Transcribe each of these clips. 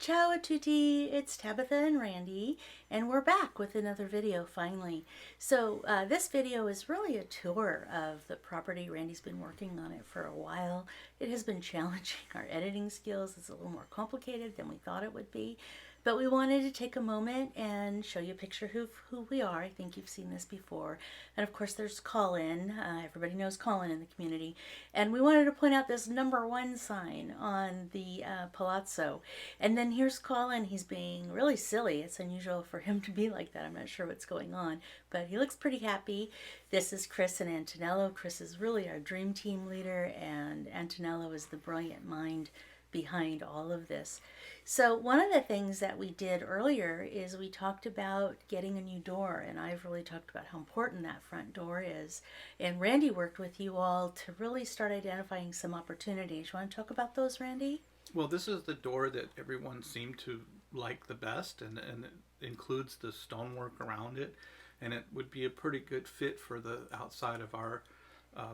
Ciao a tutti, it's Tabatha and Randy, and we're back with another video finally. This video is really a tour of the property. Randy's been working on it for a while. It has been challenging our editing skills. It's a little more complicated than we thought it would be, but we wanted to take a moment and show you a picture of who we are. I think you've seen this before. And of course there's Colin. Everybody knows Colin in the community. And we wanted to point out this #1 sign on the palazzo. And then here's Colin. He's being really silly. It's unusual for him to be like that. I'm not sure what's going on, but he looks pretty happy. This is Chris and Antonello. Chris is really our dream team leader, and Antonello is the brilliant mind behind all of this. So one of the things that we did earlier is we talked about getting a new door, and I've really talked about how important that front door is. And Randy worked with you all to really start identifying some opportunities. You want to talk about those, Randy? Well, this is the door that everyone seemed to like the best, and it includes the stonework around it, and it would be a pretty good fit for the outside of our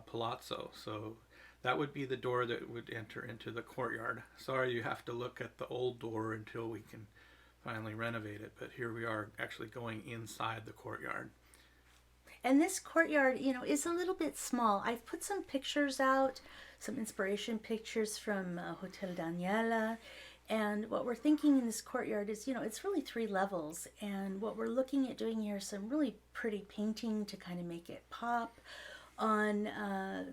palazzo. So that would be the door that would enter into the courtyard. Sorry, you have to look at the old door until we can finally renovate it, but here we are actually going inside the courtyard. And this courtyard, is a little bit small. I've put some pictures out, some inspiration pictures from Hotel Daniela. And what we're thinking in this courtyard is, it's really 3 levels. And what we're looking at doing here is some really pretty painting to kind of make it pop. On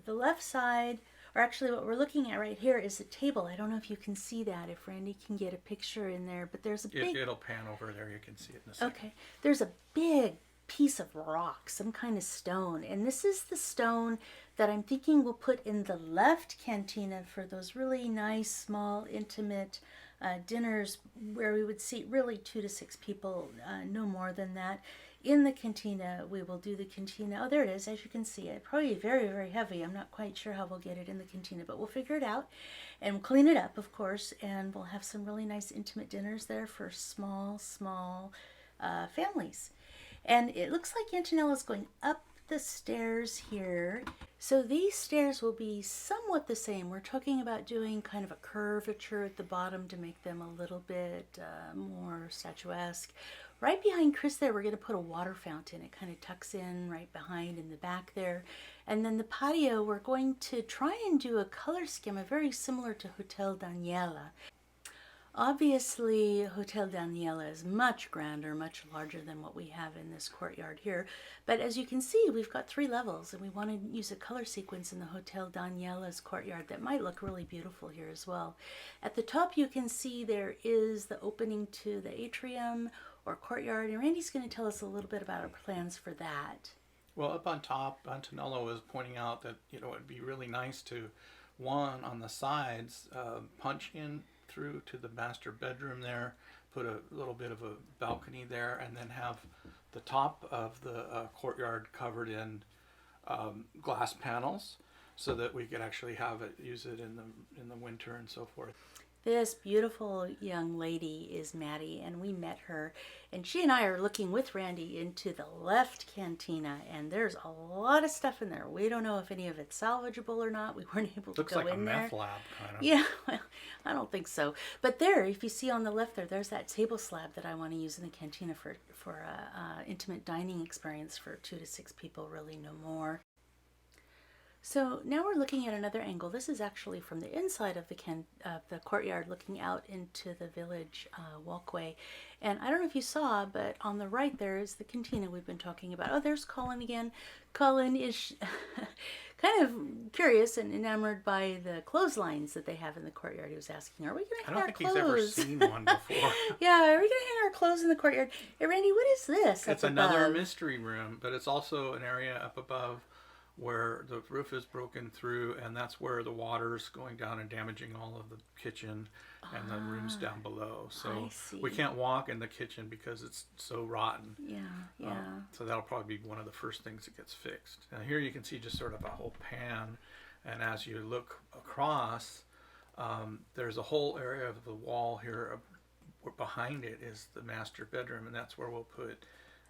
the left side, or actually what we're looking at right here is a table. I don't know if you can see that, if Randy can get a picture in there, but there's a big... It'll pan over there, you can see it in a second. Okay, there's a big piece of rock, some kind of stone, and this is the stone that I'm thinking we'll put in the left cantina for those really nice, small, intimate dinners where we would seat really 2 to 6 people, no more than that. In the cantina, we will do the cantina. Oh, there it is, as you can see it. Probably very, very heavy. I'm not quite sure how we'll get it in the cantina, but we'll figure it out. And we'll clean it up, of course, and we'll have some really nice intimate dinners there for small families. And it looks like Antonella's going up the stairs here. So these stairs will be somewhat the same. We're talking about doing kind of a curvature at the bottom to make them a little bit more statuesque. Right behind Chris there, we're going to put a water fountain. It kind of tucks in right behind in the back there. And then the patio, we're going to try and do a color schema very similar to Hotel Daniela. Obviously, Hotel Daniela is much grander, much larger than what we have in this courtyard here. But as you can see, we've got 3 levels, and we want to use a color sequence in the Hotel Daniela's courtyard that might look really beautiful here as well. At the top, you can see there is the opening to the atrium or courtyard, and Randy's going to tell us a little bit about our plans for that. Well, up on top, Antonello was pointing out that, it'd be really nice to, one, on the sides, punch in through to the master bedroom there, put a little bit of a balcony there, and then have the top of the courtyard covered in glass panels so that we could actually use it in the winter and so forth. This beautiful young lady is Maddie, and we met her, and she and I are looking with Randy into the left cantina, and there's a lot of stuff in there. We don't know if any of it's salvageable or not. We weren't able to go in there. Looks like a meth lab, kind of. Yeah, well, I don't think so. But there, if you see on the left there's that table slab that I want to use in the cantina for intimate dining experience for 2 to 6 people, really no more. So now we're looking at another angle. This is actually from the inside of the courtyard, looking out into the village walkway. And I don't know if you saw, but on the right there is the cantina we've been talking about. Oh, there's Colin again. Colin is kind of curious and enamored by the clotheslines that they have in the courtyard. He was asking, are we going to hang our clothes? I don't think he's ever seen one before. Yeah, are we going to hang our clothes in the courtyard? Hey, Randy, what is this? It's another mystery room, but it's also an area up above where the roof is broken through, and that's where the water's going down and damaging all of the kitchen and the rooms down below. So we can't walk in the kitchen because it's so rotten. Yeah. So that'll probably be one of the first things that gets fixed. Now here you can see just sort of a whole pan, and as you look across, there's a whole area of the wall here. Behind it is the master bedroom, and that's where we'll put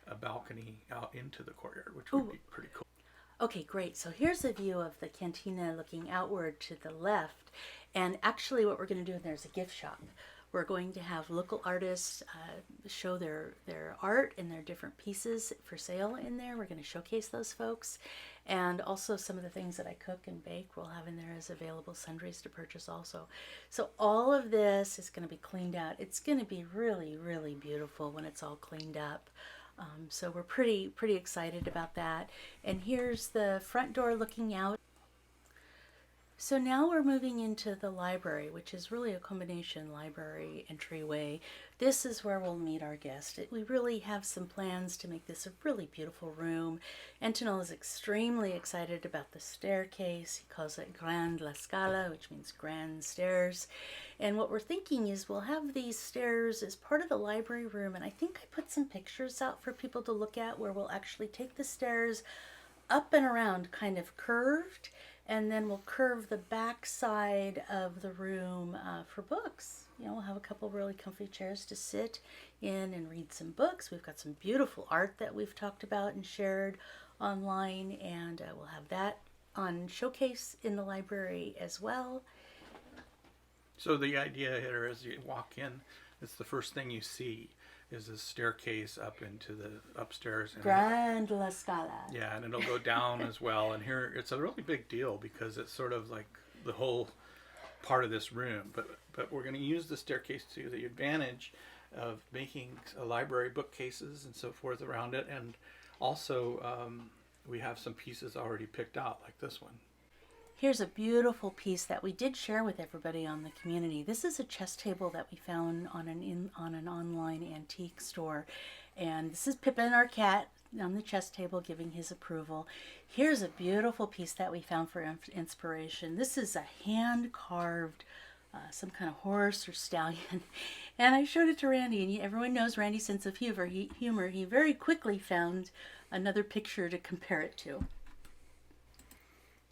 a balcony out into the courtyard, which would be pretty cool. Okay, great. So here's a view of the cantina looking outward to the left. And actually what we're going to do, there's a gift shop. We're going to have local artists show their art and their different pieces for sale in there. We're going to showcase those folks. And also some of the things that I cook and bake we'll have in there as available sundries to purchase also. So all of this is going to be cleaned out. It's going to be really, really beautiful when it's all cleaned up. So we're pretty excited about that. And here's the front door looking out. So now we're moving into the library, which is really a combination library entryway. This is where we'll meet our guest. We really have some plans to make this a really beautiful room. Antonello is extremely excited about the staircase. He calls it Grand La Scala, which means grand stairs. And what we're thinking is we'll have these stairs as part of the library room. And I think I put some pictures out for people to look at where we'll actually take the stairs up and around, kind of curved, and then we'll curve the back side of the room for books. You know, we'll have a couple really comfy chairs to sit in and read some books. We've got some beautiful art that we've talked about and shared online, and we'll have that on showcase in the library as well. So the idea here is you walk in, it's the first thing you see is a staircase up into the upstairs. And Grand La Scala. Yeah, and it'll go down as well. And here it's a really big deal because it's sort of like the whole part of this room. But we're going to use the staircase to the advantage of making a library bookcases and so forth around it. And also we have some pieces already picked out, like this one. Here's a beautiful piece that we did share with everybody on the community. This is a chess table that we found on an online antique store. And this is Pippin, our cat, on the chess table giving his approval. Here's a beautiful piece that we found for inspiration. This is a hand-carved some kind of horse or stallion. And I showed it to Randy, and everyone knows Randy's sense of humor. He very quickly found another picture to compare it to.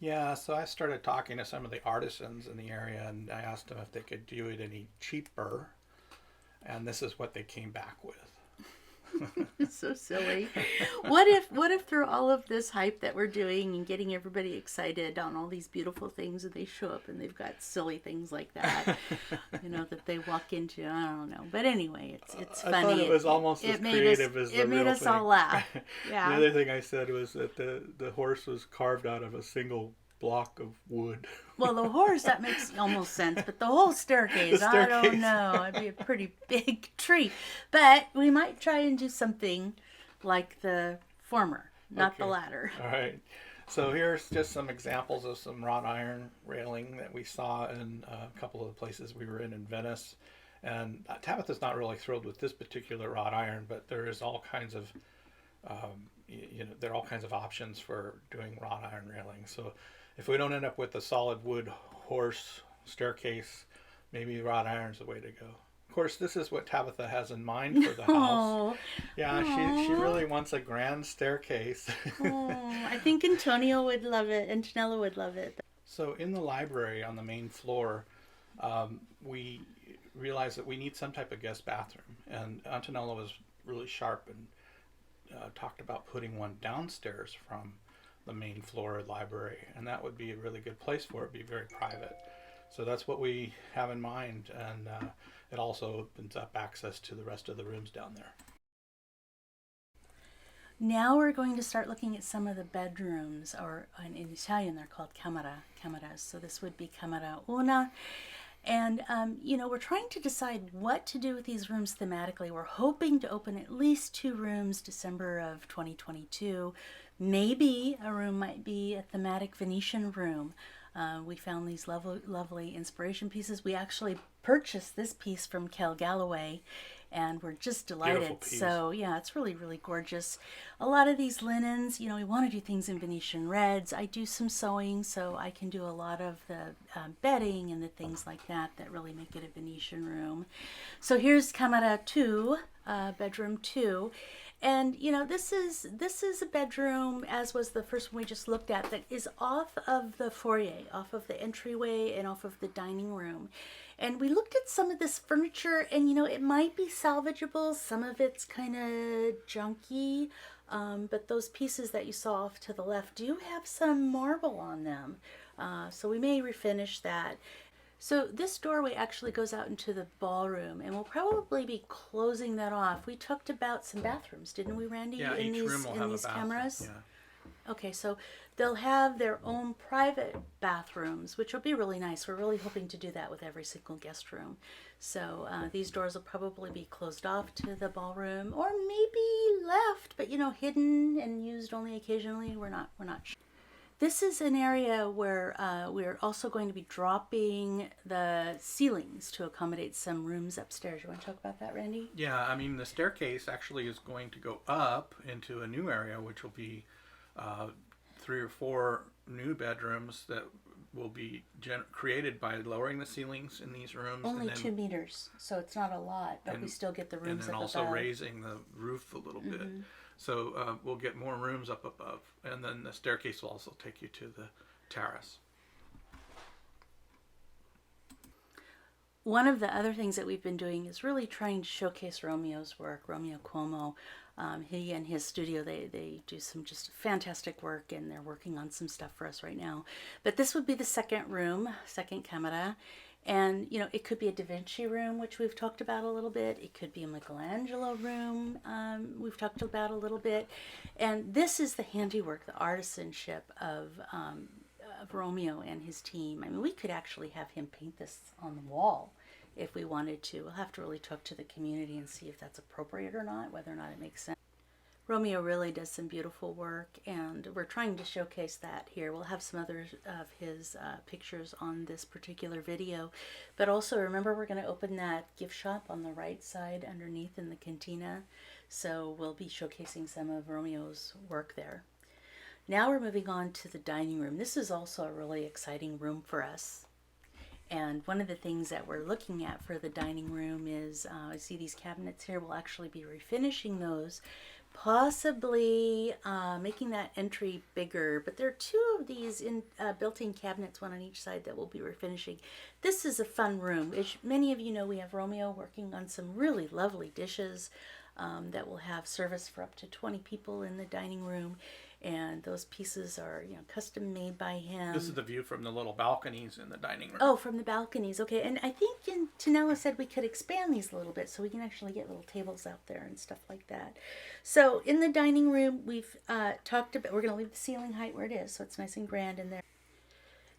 Yeah, so I started talking to some of the artisans in the area, and I asked them if they could do it any cheaper, and this is what they came back with. It's so silly. What if through all of this hype that we're doing and getting everybody excited on all these beautiful things, and they show up and they've got silly things like that, you know, that they walk into? I don't know. But anyway, it's funny. I thought it was almost as creative as the real thing. It made us all laugh. Yeah. The other thing I said was that the horse was carved out of a single block of wood. Well, the horse, that makes almost sense, but the whole staircase, I don't know. It'd be a pretty big tree. But we might try and do something like the former, not the latter. All right. So here's just some examples of some wrought iron railing that we saw in a couple of the places we were in Venice. And Tabatha's not really thrilled with this particular wrought iron, but there is all kinds of, there are all kinds of options for doing wrought iron railing. So if we don't end up with a solid wood horse staircase, maybe wrought iron's the way to go. Of course, this is what Tabatha has in mind for the house. Yeah, she really wants a grand staircase. I think Antonio would love it. Antonello would love it. So in the library on the main floor, we realized that we need some type of guest bathroom. And Antonello was really sharp and talked about putting one downstairs from the main floor of the library, and that would be a really good place for it. Be very private. So that's what we have in mind, and it also opens up access to the rest of the rooms down there. Now we're going to start looking at some of the bedrooms, or in Italian they're called cameras. So this would be camera una. And, we're trying to decide what to do with these rooms thematically. We're hoping to open at least 2 rooms December of 2022. Maybe a room might be a thematic Venetian room. We found these lovely inspiration pieces. We actually purchased this piece from Kel Galloway, and we're just delighted. So yeah, it's really, really gorgeous. A lot of these linens, we want to do things in Venetian reds. I do some sewing, so I can do a lot of the bedding and the things like that really make it a Venetian room. So here's Camera 2, bedroom 2. And this is a bedroom, as was the first one we just looked at, that is off of the foyer, off of the entryway, and off of the dining room. And we looked at some of this furniture, and it might be salvageable. Some of it's kind of junky, but those pieces that you saw off to the left do have some marble on them. So we may refinish that. So this doorway actually goes out into the ballroom, and we'll probably be closing that off. We talked about some bathrooms, didn't we, Randy? Yeah, in each these room will in have a these bathroom. cameras. Yeah. Okay, so they'll have their own private bathrooms, which will be really nice. We're really hoping to do that with every single guest room. So these doors will probably be closed off to the ballroom, or maybe left, but hidden and used only occasionally. We're not sure. This is an area where we're also going to be dropping the ceilings to accommodate some rooms upstairs. You want to talk about that, Randy? Yeah, I mean, the staircase actually is going to go up into a new area, which will be 3 or 4 new bedrooms that will be created by lowering the ceilings in these rooms. Only and then, 2 meters, so it's not a lot, but we still get the and rooms then up also above. raising the roof a little bit. So we'll get more rooms up above, and then the staircase will also take you to the terrace. One of the other things that we've been doing is really trying to showcase Romeo's work, Romeo Cuomo. He and his studio, they do some just fantastic work, and they're working on some stuff for us right now. But this would be the second room, second camera. And, it could be a Da Vinci room, which we've talked about a little bit. It could be a Michelangelo room, we've talked about a little bit. And this is the handiwork, the artisanship of Romeo and his team. I mean, we could actually have him paint this on the wall if we wanted to. We'll have to really talk to the community and see if that's appropriate or not, whether or not it makes sense. Romeo really does some beautiful work, and we're trying to showcase that here. We'll have some other of his pictures on this particular video. But also, remember, we're going to open that gift shop on the right side underneath in the cantina. So we'll be showcasing some of Romeo's work there. Now we're moving on to the dining room. This is also a really exciting room for us. And one of the things that we're looking at for the dining room is, I see these cabinets here. We'll actually be refinishing those, possibly making that entry bigger. But there are 2 of these built-in cabinets, one on each side, that we'll be refinishing. This is a fun room. As many of you know, we have Romeo working on some really lovely dishes that will have service for up to 20 people in the dining room. And those pieces are, custom made by him. This is the view from the little balconies in the dining room. Oh, from the balconies. Okay. And I think Tanella said we could expand these a little bit so we can actually get little tables out there and stuff like that. So in the dining room, we've talked about, we're going to leave the ceiling height where it is, so it's nice and grand in there.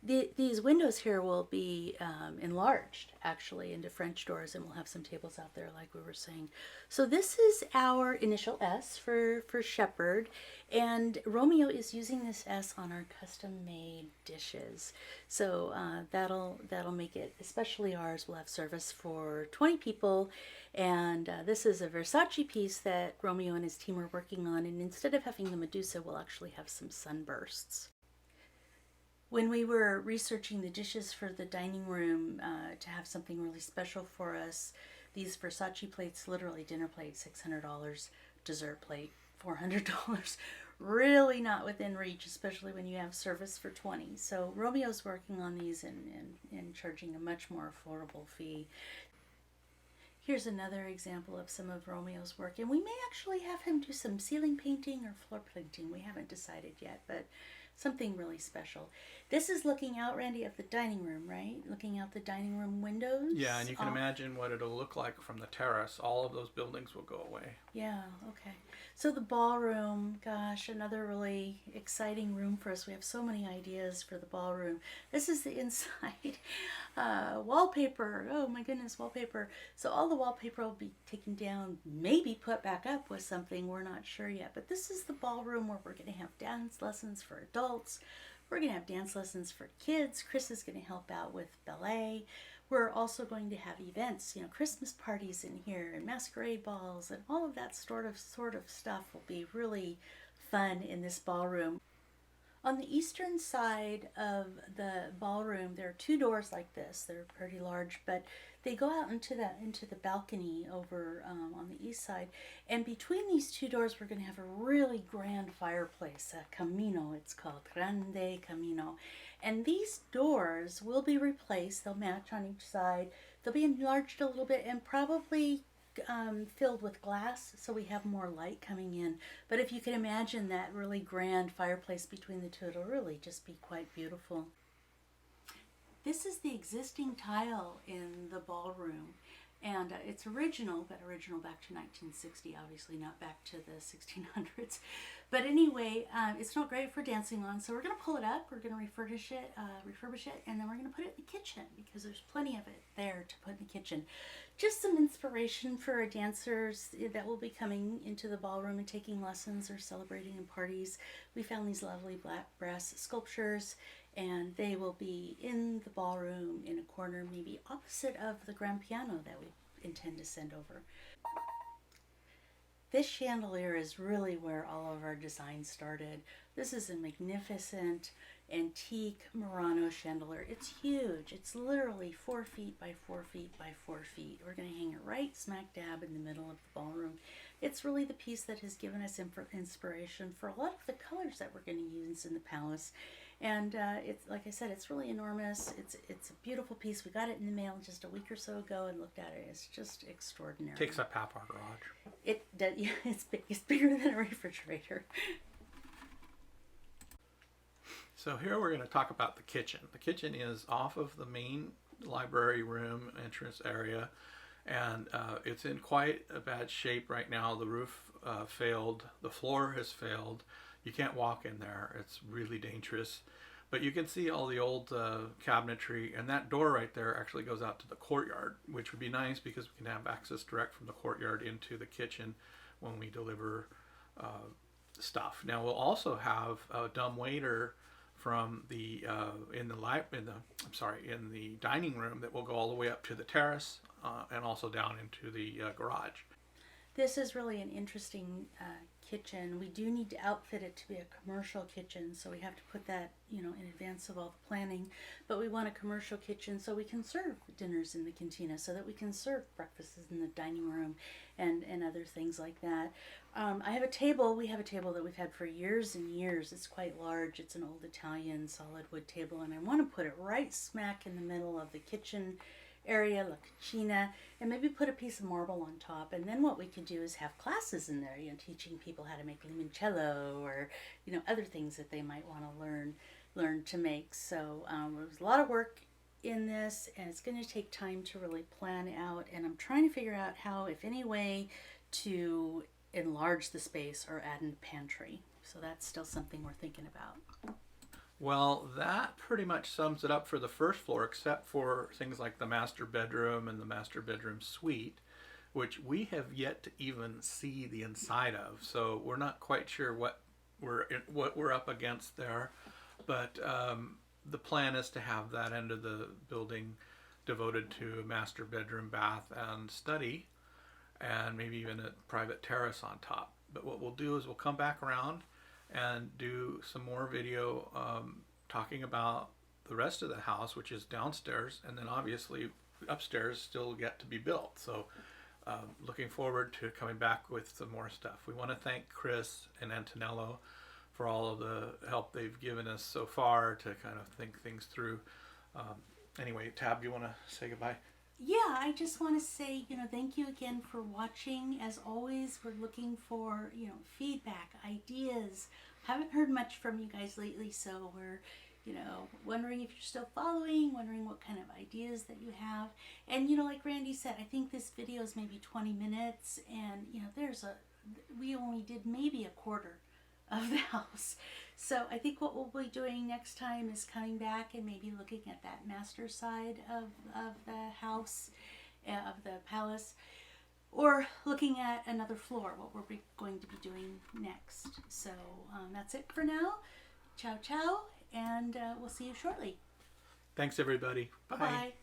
These windows here will be enlarged, actually, into French doors, and we'll have some tables out there, like we were saying. So this is our initial S for Shepherd, and Romeo is using this S on our custom-made dishes. So that'll make it, especially ours, will have service for 20 people, and this is a Versace piece that Romeo and his team are working on, and instead of having the Medusa, we'll actually have some sunbursts. When we were researching the dishes for the dining room to have something really special for us, these Versace plates, literally dinner plate, $600, dessert plate, $400, really not within reach, especially when you have service for 20. So Romeo's working on these and charging a much more affordable fee. Here's another example of some of Romeo's work, and we may actually have him do some ceiling painting or floor painting. We haven't decided yet, but something really special. This is looking out, Randy, at the dining room, right? Looking out the dining room windows. Yeah, and you can imagine what it'll look like from the terrace. All of those buildings will go away. Yeah, okay. So the ballroom, gosh, another really exciting room for us. We have so many ideas for the ballroom. This is the inside. Wallpaper. Oh my goodness, wallpaper. So all the wallpaper will be taken down, maybe put back up with something. We're not sure yet. But this is the ballroom where we're going to have dance lessons for adults. We're going to have dance lessons for kids. Chris is going to help out with ballet. We're also going to have events, Christmas parties in here and masquerade balls, and all of that sort of stuff will be really fun in this ballroom. On the eastern side of the ballroom, there are 2 doors like this. They're pretty large, but they go out into the balcony over on the east side. And between these 2 doors, we're going to have a really grand fireplace, a camino, it's called, grande camino. And these doors will be replaced. They'll match on each side. They'll be enlarged a little bit and probably filled with glass, so we have more light coming in. But if you can imagine that really grand fireplace between the 2, it'll really just be quite beautiful. This is the existing tile in the ballroom. And it's original, but original back to 1960, obviously not back to the 1600s. But anyway, it's not great for dancing on, so we're going to pull it up, we're going to refurbish it, and then we're going to put it in the kitchen because there's plenty of it there to put in the kitchen. Just some inspiration for our dancers that will be coming into the ballroom and taking lessons or celebrating in parties. We found these lovely black brass sculptures, and they will be in the ballroom in a corner, maybe opposite of the grand piano that we intend to send over. This chandelier is really where all of our design started. This is a magnificent antique Murano chandelier. It's huge. It's literally 4 feet by 4 feet by 4 feet. We're going to hang it right smack dab in the middle of the ballroom. It's really the piece that has given us inspiration for a lot of the colors that we're going to use in the palace. And it's, like I said, it's really enormous. It's a beautiful piece. We got it in the mail just a week or so ago and looked at it. It's just extraordinary. Takes up half our garage. It does. Yeah, it's big. It's bigger than a refrigerator. So here we're going to talk about the kitchen. The kitchen is off of the main library room entrance area, and it's in quite a bad shape right now. The roof failed. The floor has failed. You can't walk in there. It's really dangerous. But you can see all the old cabinetry, and that door right there actually goes out to the courtyard, which would be nice because we can have access direct from the courtyard into the kitchen when we deliver stuff. Now we'll also have a dumbwaiter from the in the dining room that will go all the way up to the terrace and also down into the garage. This is really an interesting kitchen. We do need to outfit it to be a commercial kitchen, so we have to put that, in advance of all the planning. But we want a commercial kitchen so we can serve dinners in the cantina, so that we can serve breakfasts in the dining room and other things like that. I have a table. We have a table that we've had for years and years. It's quite large. It's an old Italian solid wood table, and I want to put it right smack in the middle of the kitchen area, la cucina, and maybe put a piece of marble on top. And then what we could do is have classes in there, teaching people how to make limoncello or, other things that they might want to learn to make. So there's a lot of work in this, and it's going to take time to really plan out. And I'm trying to figure out how, if any way, to enlarge the space or add in a pantry. So that's still something we're thinking about. Well, that pretty much sums it up for the first floor, except for things like the master bedroom and the master bedroom suite, which we have yet to even see the inside of. So we're not quite sure what we're up against there. But the plan is to have that end of the building devoted to a master bedroom, bath, and study, and maybe even a private terrace on top. But what we'll do is we'll come back around and do some more video talking about the rest of the house, which is downstairs, and then obviously upstairs still yet to be built. So looking forward to coming back with some more stuff. We want to thank Chris and Antonello for all of the help they've given us so far to kind of think things through. Anyway, Tab, you want to say goodbye? Yeah, I just want to say, thank you again for watching. As always, we're looking for, feedback, ideas. Haven't heard much from you guys lately, so we're, wondering if you're still following, wondering what kind of ideas that you have. And, like Randy said, I think this video is maybe 20 minutes, and, we only did maybe a quarter of the house. So I think what we'll be doing next time is coming back and maybe looking at that master side of the house, of the palace, or looking at another floor, what we're going to be doing next. So that's it for now. Ciao, ciao, and we'll see you shortly. Thanks, everybody. Bye. Bye-bye.